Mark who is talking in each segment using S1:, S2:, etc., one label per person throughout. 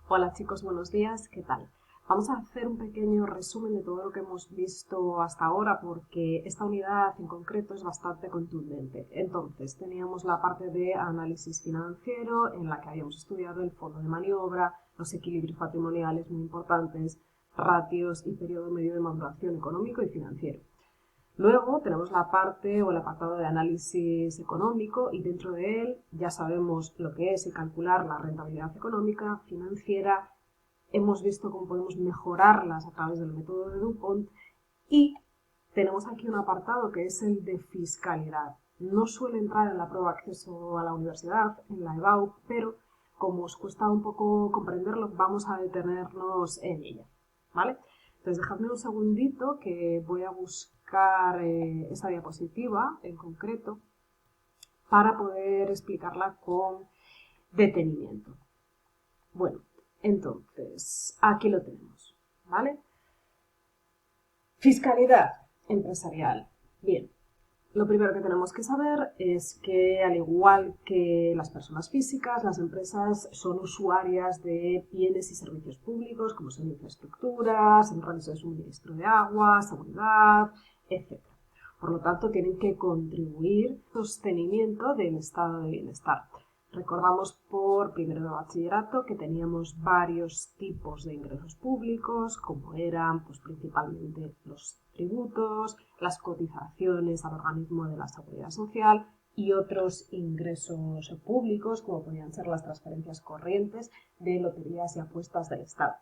S1: Hola chicos, buenos días, ¿qué tal? Vamos a hacer un pequeño resumen de todo lo que hemos visto hasta ahora porque esta unidad en concreto es bastante contundente. Entonces, teníamos la parte de análisis financiero en la que habíamos estudiado el fondo de maniobra, los equilibrios patrimoniales muy importantes, ratios y periodo medio de maduración económico y financiero. Luego tenemos la parte o el apartado de análisis económico y dentro de él ya sabemos lo que es y calcular la rentabilidad económica, financiera. Hemos visto cómo podemos mejorarlas a través del método de DuPont y tenemos aquí un apartado que es el de fiscalidad. No suele entrar en la prueba de acceso a la universidad, en la EBAU, pero como os cuesta un poco comprenderlo, vamos a detenernos en ella, ¿vale? Entonces, dejadme un segundito que voy a buscar esa diapositiva en concreto para poder explicarla con detenimiento. Bueno, entonces, aquí lo tenemos, ¿vale? Fiscalidad empresarial. Bien, lo primero que tenemos que saber es que, al igual que las personas físicas, las empresas son usuarias de bienes y servicios públicos, como son infraestructuras, centrales de suministro de agua, seguridad, etc. Por lo tanto, tienen que contribuir al sostenimiento del estado de bienestar. Recordamos por primero de bachillerato que teníamos varios tipos de ingresos públicos, como eran pues, principalmente los tributos, las cotizaciones al organismo de la Seguridad Social y otros ingresos públicos, como podían ser las transferencias corrientes de loterías y apuestas del Estado.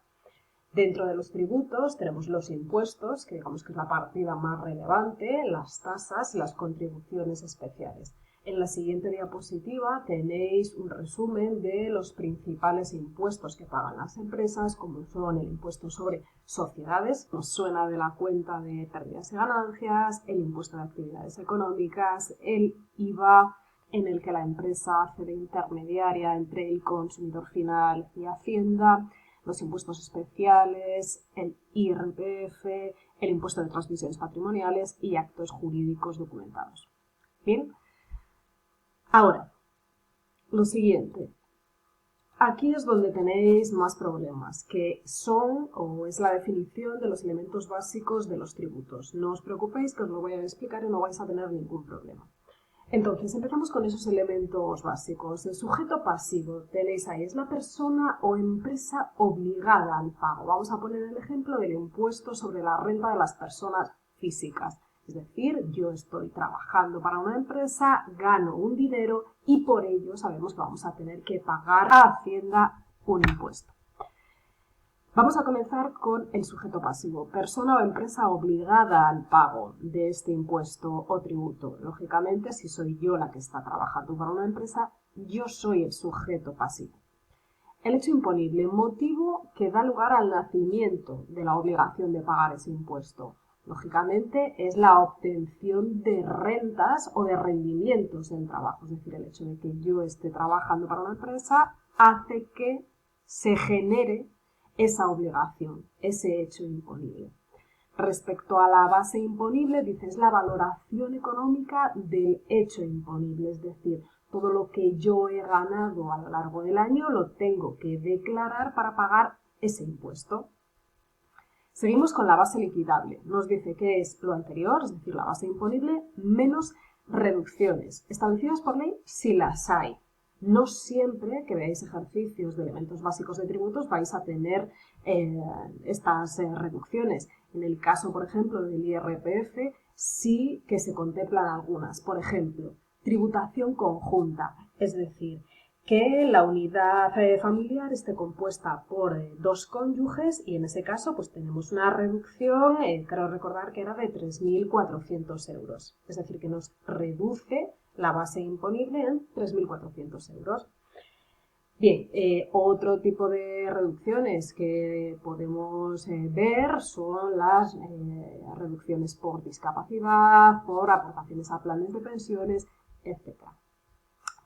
S1: Dentro de los tributos tenemos los impuestos, que digamos que es la partida más relevante, las tasas y las contribuciones especiales. En la siguiente diapositiva tenéis un resumen de los principales impuestos que pagan las empresas, como son el impuesto sobre sociedades, nos suena de la cuenta de pérdidas y ganancias, el impuesto de actividades económicas, el IVA, en el que la empresa hace de intermediaria entre el consumidor final y Hacienda, los impuestos especiales, el IRPF, el impuesto de transmisiones patrimoniales y actos jurídicos documentados. Bien, ahora, lo siguiente. Aquí es donde tenéis más problemas, que son o es la definición de los elementos básicos de los tributos. No os preocupéis que os lo voy a explicar y no vais a tener ningún problema. Entonces, empezamos con esos elementos básicos. El sujeto pasivo, tenéis ahí, es la persona o empresa obligada al pago. Vamos a poner el ejemplo del impuesto sobre la renta de las personas físicas. Es decir, yo estoy trabajando para una empresa, gano un dinero y por ello sabemos que vamos a tener que pagar a Hacienda un impuesto. Vamos a comenzar con el sujeto pasivo, persona o empresa obligada al pago de este impuesto o tributo. Lógicamente, si soy yo la que está trabajando para una empresa, yo soy el sujeto pasivo. El hecho imponible, motivo que da lugar al nacimiento de la obligación de pagar ese impuesto. Lógicamente, es la obtención de rentas o de rendimientos del trabajo. Es decir, el hecho de que yo esté trabajando para una empresa hace que se genere esa obligación, ese hecho imponible. Respecto a la base imponible, dice, es la valoración económica del hecho imponible, es decir, todo lo que yo he ganado a lo largo del año lo tengo que declarar para pagar ese impuesto. Seguimos con la base liquidable. Nos dice que es lo anterior, es decir, la base imponible, menos reducciones. Establecidas por ley, si las hay. No siempre que veáis ejercicios de elementos básicos de tributos vais a tener estas reducciones. En el caso, por ejemplo, del IRPF, sí que se contemplan algunas. Por ejemplo, tributación conjunta, es decir, que la unidad familiar esté compuesta por dos cónyuges y en ese caso pues tenemos una reducción, creo recordar que era de 3.400 euros. Es decir, que nos reduce la base imponible en 3.400 euros. Bien, otro tipo de reducciones que podemos ver son las reducciones por discapacidad, por aportaciones a planes de pensiones, etc.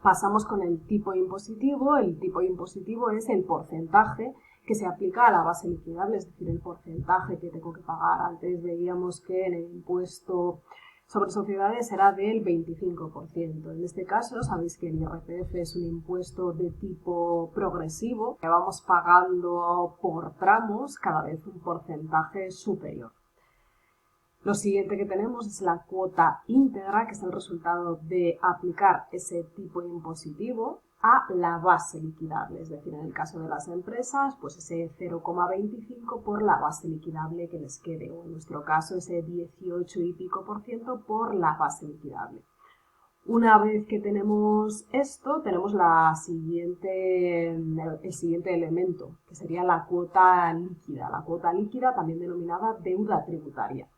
S1: Pasamos con el tipo impositivo. El tipo impositivo es el porcentaje que se aplica a la base liquidable, es decir, el porcentaje que tengo que pagar. Antes veíamos que en el impuesto Sobre sociedades será del 25%. En este caso, sabéis que el IRPF es un impuesto de tipo progresivo, que vamos pagando por tramos cada vez un porcentaje superior. Lo siguiente que tenemos es la cuota íntegra, que es el resultado de aplicar ese tipo impositivo a la base liquidable, es decir, en el caso de las empresas, pues ese 0,25 por la base liquidable que les quede, o en nuestro caso ese 18 y pico % por la base liquidable. Una vez que tenemos esto, tenemos el siguiente elemento, que sería la cuota líquida también denominada deuda tributaria.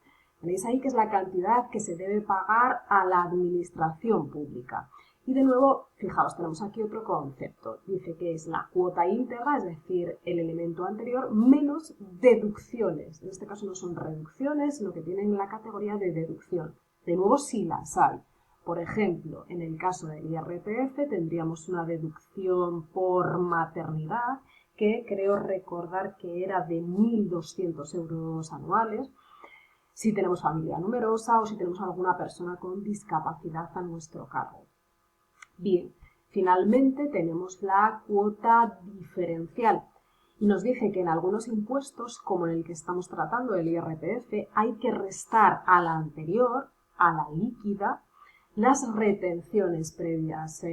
S1: Veréis ahí que es la cantidad que se debe pagar a la administración pública. Y de nuevo, fijaos, tenemos aquí otro concepto. Dice que es la cuota íntegra, es decir, el elemento anterior, menos deducciones. En este caso no son reducciones, sino que tienen la categoría de deducción. De nuevo, sí las hay. Por ejemplo, en el caso del IRPF tendríamos una deducción por maternidad, que creo recordar que era de 1.200 euros anuales, si tenemos familia numerosa o si tenemos alguna persona con discapacidad a nuestro cargo. Bien, finalmente tenemos la cuota diferencial y nos dice que en algunos impuestos, como en el que estamos tratando, el IRPF, hay que restar a la anterior, a la líquida, las retenciones previas.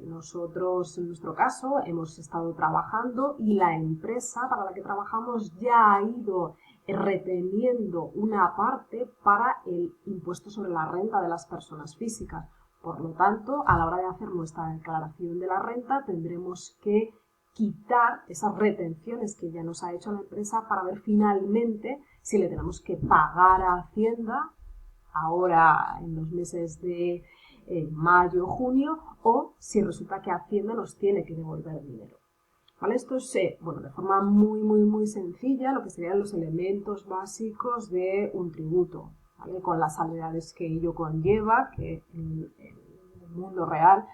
S1: Nosotros, en nuestro caso, hemos estado trabajando y la empresa para la que trabajamos ya ha ido reteniendo una parte para el impuesto sobre la renta de las personas físicas. Por lo tanto, a la hora de hacer nuestra declaración de la renta, tendremos que quitar esas retenciones que ya nos ha hecho la empresa para ver finalmente si le tenemos que pagar a Hacienda ahora en los meses de mayo, junio, o si resulta que Hacienda nos tiene que devolver el dinero. ¿Vale? Esto es, de forma muy sencilla, lo que serían los elementos básicos de un tributo, ¿vale? Con las salvedades que ello conlleva, que en el mundo real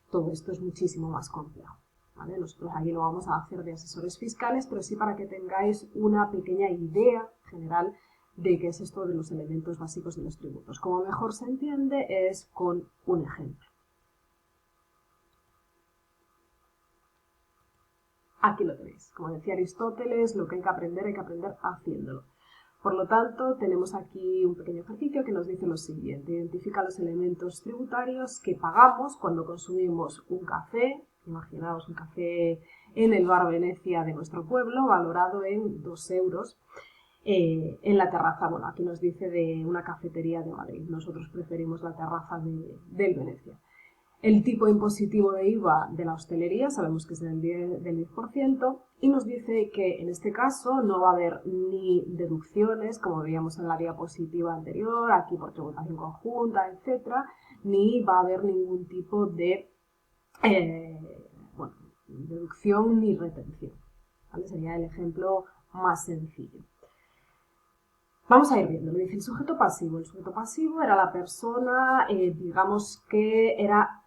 S1: todo esto es muchísimo más complejo. ¿Vale? Nosotros aquí lo vamos a hacer de asesores fiscales, pero sí para que tengáis una pequeña idea general de qué es esto de los elementos básicos de los tributos. Como mejor se entiende es con un ejemplo. Aquí lo tenéis. Como decía Aristóteles, lo que hay que aprender haciéndolo. Por lo tanto, tenemos aquí un pequeño ejercicio que nos dice lo siguiente. Identifica los elementos tributarios que pagamos cuando consumimos un café. Imaginaos un café en el Bar Venecia de nuestro pueblo, valorado en 2 euros. En la terraza, bueno, aquí nos dice de una cafetería de Madrid. Nosotros preferimos la terraza del Venecia. El tipo impositivo de IVA de la hostelería sabemos que es del 10% y nos dice que en este caso no va a haber ni deducciones, como veíamos en la diapositiva anterior, aquí por tributación conjunta, etcétera, ni va a haber ningún tipo de deducción ni retención. ¿Vale? Sería el ejemplo más sencillo. Vamos a ir viendo. Me dice el sujeto pasivo. El sujeto pasivo era la persona, digamos, que era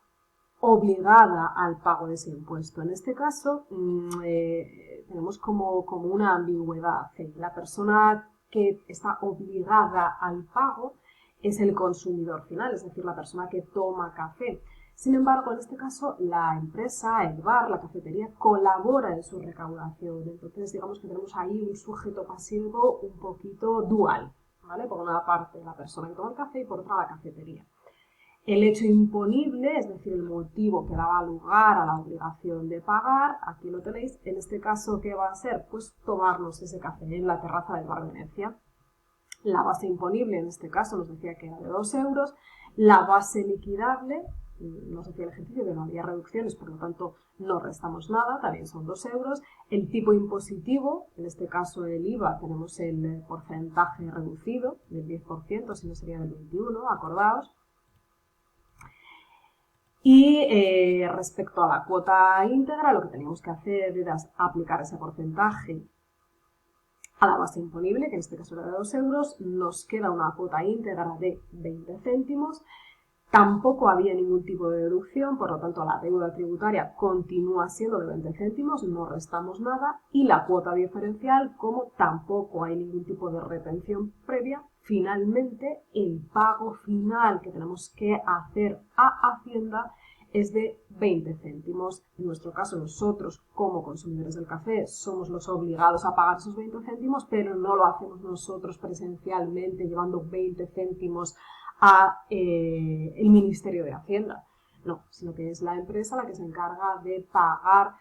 S1: obligada al pago de ese impuesto. En este caso tenemos como una ambigüedad. La persona que está obligada al pago es el consumidor final, es decir, la persona que toma café. Sin embargo, en este caso, la empresa, el bar, la cafetería, colabora en su recaudación. Entonces, digamos que tenemos ahí un sujeto pasivo un poquito dual, ¿vale? Por una parte, la persona que toma el café y por otra, la cafetería. El hecho imponible, es decir, el motivo que daba lugar a la obligación de pagar, aquí lo tenéis. En este caso, ¿qué va a ser? Pues tomarnos ese café en la terraza del Bar Venecia. La base imponible, en este caso, nos decía que era de 2 euros. La base liquidable, nos hacía el ejercicio que no había reducciones, por lo tanto no restamos nada, también son 2 euros. El tipo impositivo, en este caso el IVA, tenemos el porcentaje reducido del 10%, si no sería del 21%, acordaos. Y respecto a la cuota íntegra, lo que teníamos que hacer era aplicar ese porcentaje a la base imponible, que en este caso era de 2 euros, nos queda una cuota íntegra de 20 céntimos. Tampoco había ningún tipo de deducción, por lo tanto la deuda tributaria continúa siendo de 20 céntimos, no restamos nada, y la cuota diferencial, como tampoco hay ningún tipo de retención previa, finalmente el pago final que tenemos que hacer a Hacienda es de 20 céntimos. En nuestro caso, nosotros como consumidores del café somos los obligados a pagar esos 20 céntimos, pero no lo hacemos nosotros presencialmente llevando 20 céntimos a el Ministerio de Hacienda. No, sino que es la empresa la que se encarga de pagar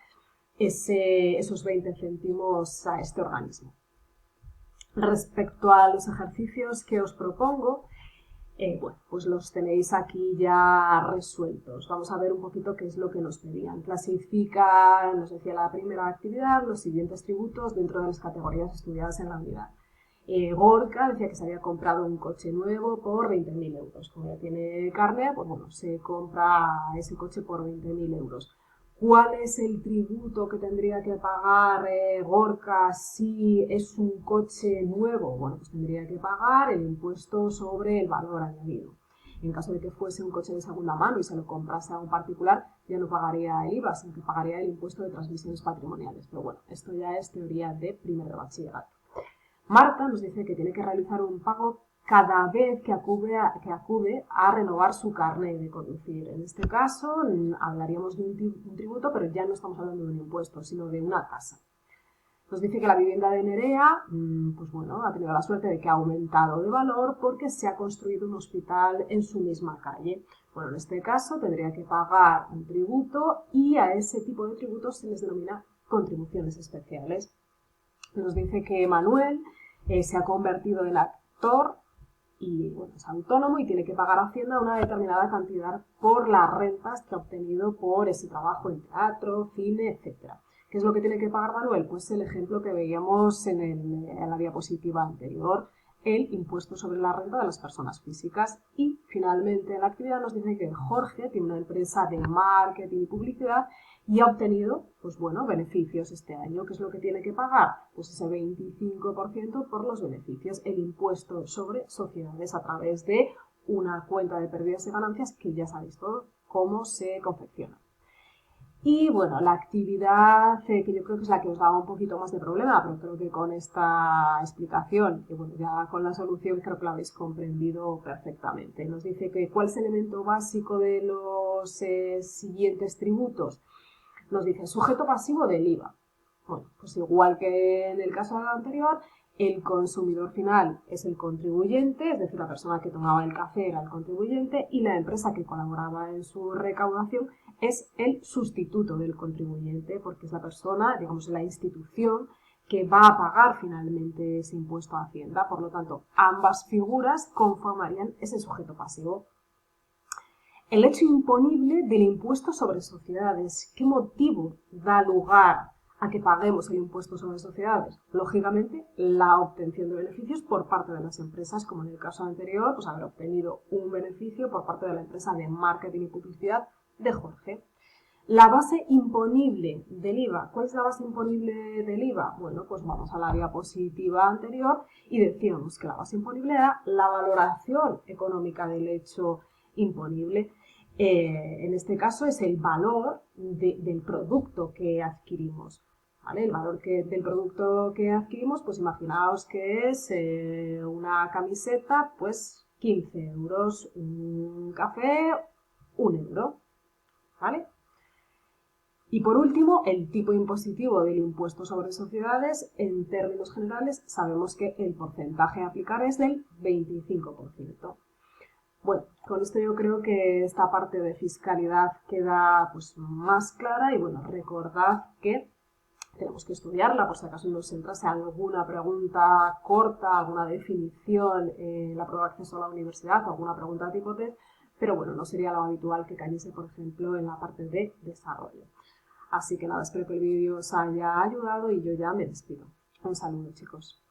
S1: esos 20 céntimos a este organismo. Respecto a los ejercicios que os propongo, bueno, pues los tenéis aquí ya resueltos. Vamos a ver un poquito qué es lo que nos pedían. Clasifica, nos decía la primera actividad, los siguientes tributos dentro de las categorías estudiadas en la unidad. Gorka decía que se había comprado un coche nuevo por 20.000 euros. Como ya tiene carnet, pues bueno, se compra ese coche por 20.000 euros. ¿Cuál es el tributo que tendría que pagar Gorka si es un coche nuevo? Bueno, pues tendría que pagar el impuesto sobre el valor añadido. En caso de que fuese un coche de segunda mano y se lo comprase a un particular, ya no pagaría el IVA, sino que pagaría el impuesto de transmisiones patrimoniales. Pero bueno, esto ya es teoría de primero de bachillerato. Marta nos dice que tiene que realizar un pago cada vez que acude a renovar su carnet de conducir. En este caso hablaríamos de un tributo, pero ya no estamos hablando de un impuesto, sino de una tasa. Nos dice que la vivienda de Nerea, pues bueno, ha tenido la suerte de que ha aumentado de valor porque se ha construido un hospital en su misma calle. Bueno, en este caso tendría que pagar un tributo y a ese tipo de tributos se les denomina contribuciones especiales. Nos dice que Manuel se ha convertido en actor y bueno, es autónomo y tiene que pagar a Hacienda una determinada cantidad por las rentas que ha obtenido por ese trabajo en teatro, cine, etc. ¿Qué es lo que tiene que pagar Manuel? Pues el ejemplo que veíamos en la diapositiva anterior, el impuesto sobre la renta de las personas físicas. Y finalmente la actividad nos dice que Jorge tiene una empresa de marketing y publicidad y ha obtenido, pues bueno, beneficios este año. ¿Qué es lo que tiene que pagar? Pues ese 25% por los beneficios, el impuesto sobre sociedades a través de una cuenta de pérdidas y ganancias que ya sabéis todo cómo se confecciona. Y bueno, la actividad que yo creo que es la que os daba un poquito más de problema, pero creo que con esta explicación y bueno, ya con la solución creo que la habéis comprendido perfectamente. Nos dice que cuál es el elemento básico de los siguientes tributos. Nos dice sujeto pasivo del IVA. Bueno, pues igual que en el caso anterior, el consumidor final es el contribuyente, es decir, la persona que tomaba el café era el contribuyente y la empresa que colaboraba en su recaudación es el sustituto del contribuyente, porque es la persona, digamos, la institución que va a pagar finalmente ese impuesto a Hacienda. Por lo tanto, ambas figuras conformarían ese sujeto pasivo. El hecho imponible del impuesto sobre sociedades. ¿Qué motivo da lugar a que paguemos el impuesto sobre sociedades? Lógicamente, la obtención de beneficios por parte de las empresas, como en el caso anterior, pues haber obtenido un beneficio por parte de la empresa de marketing y publicidad de Jorge. La base imponible del IVA. ¿Cuál es la base imponible del IVA? Bueno, pues vamos a la diapositiva anterior y decíamos que la base imponible era la valoración económica del hecho imponible. En este caso es el valor del producto que adquirimos. ¿Vale? El valor del producto que adquirimos, pues imaginaos que es una camiseta, pues 15 euros, un café, 1 euro. ¿Vale? Y por último, el tipo impositivo del impuesto sobre sociedades, en términos generales, sabemos que el porcentaje a aplicar es del 25%. Bueno, con esto yo creo que esta parte de fiscalidad queda pues más clara y bueno, recordad que tenemos que estudiarla por si acaso nos entrase alguna pregunta corta, alguna definición en la prueba de acceso a la universidad o alguna pregunta tipo test, pero bueno, no sería lo habitual que cayese, por ejemplo, en la parte de desarrollo. Así que nada, espero que el vídeo os haya ayudado y yo ya me despido. Un saludo, chicos.